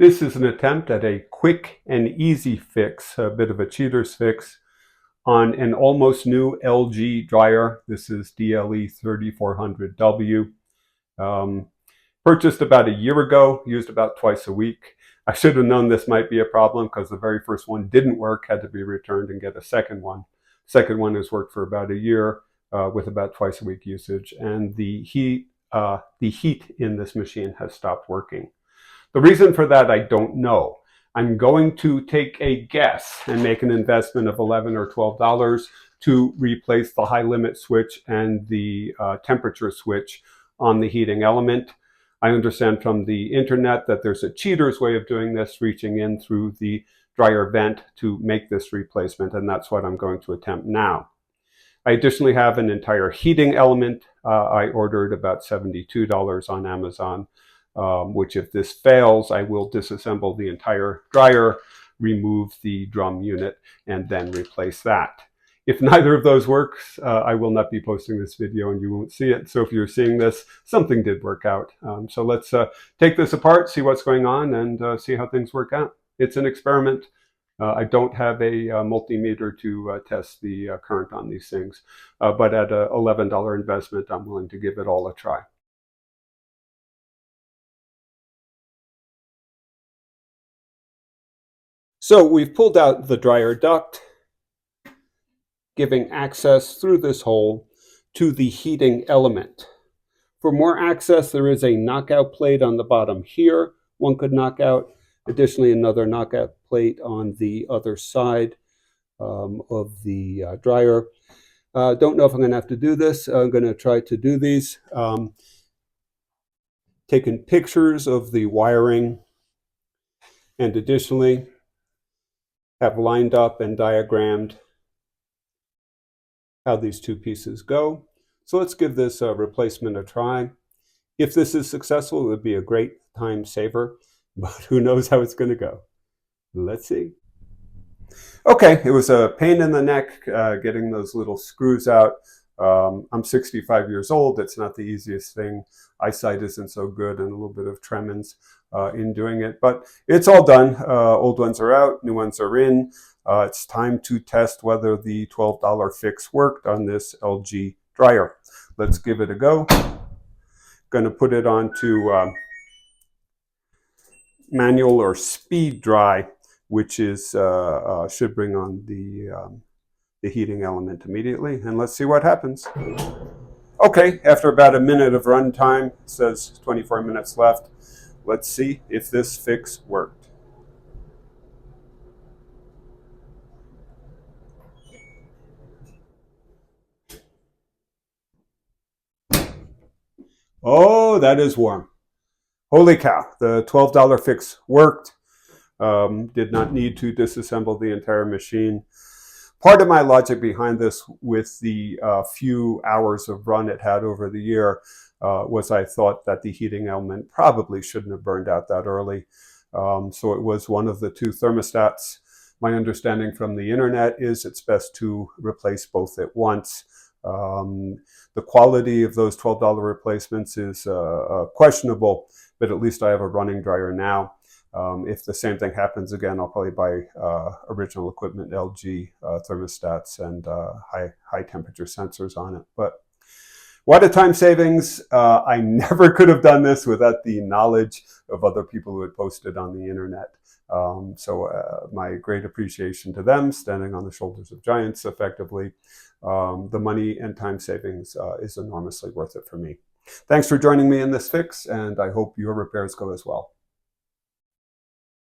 This is an attempt at a quick and easy fix, a bit of a cheater's fix, on an almost new LG dryer. This is DLE 3400W. Purchased about a year ago, used about twice a week. I should have known this might be a problem because the very first one didn't work, had to be returned and get a second one. Second one has worked for about a year with about twice a week usage, and the heat in this machine has stopped working. The reason for that, I don't know. I'm going to take a guess and make an investment of $11 or $12 to replace the high limit switch and the temperature switch on the heating element. I understand from the internet that there's a cheater's way of doing this, reaching in through the dryer vent to make this replacement, and that's what I'm going to attempt now. I additionally have an entire heating element. I ordered about $72 on Amazon. Which if this fails, I will disassemble the entire dryer, remove the drum unit, and then replace that. If neither of those works, I will not be posting this video and you won't see it. So if you're seeing this, something did work out. So let's take this apart, see what's going on, and see how things work out. It's an experiment. I don't have a multimeter to test the current on these things, but at an $11 investment, I'm willing to give it all a try. So we've pulled out the dryer duct, giving access through this hole to the heating element. For more access, there is a knockout plate on the bottom here. One could knock out. Additionally, another knockout plate on the other side of the dryer. Don't know if I'm going to have to do this. I'm going to try to do these. Taken pictures of the wiring, and additionally, have lined up and diagrammed how these two pieces go. So let's give this replacement a try. If this is successful, it would be a great time saver, but who knows how it's going to go. Let's see. Okay, it was a pain in the neck getting those little screws out. I'm 65 years old. It's not the easiest thing. Eyesight isn't so good, and a little bit of tremens in doing it, but it's all done. Old ones are out, new ones are in. It's time to test whether the $12 fix worked on this LG dryer. Let's give it a go. Going to put it onto manual or speed dry, which is should bring on the heating element immediately, and let's see what happens. Okay, after about a minute of run time, it says 24 minutes left. Let's see if this fix worked. Oh, that is warm. Holy cow, the $12 fix worked. Did not need to disassemble the entire machine. Part of my logic behind this, with the few hours of run it had over the year, was I thought that the heating element probably shouldn't have burned out that early. So it was one of the two thermostats. My understanding from the internet is it's best to replace both at once. The quality of those $12 replacements is questionable, but at least I have a running dryer now. If the same thing happens again, I'll probably buy original equipment, LG thermostats, and high temperature sensors on it. But what a time savings. I never could have done this without the knowledge of other people who had posted on the internet. So my great appreciation to them, standing on the shoulders of giants effectively. The money and time savings is enormously worth it for me. Thanks for joining me in this fix, and I hope your repairs go as well.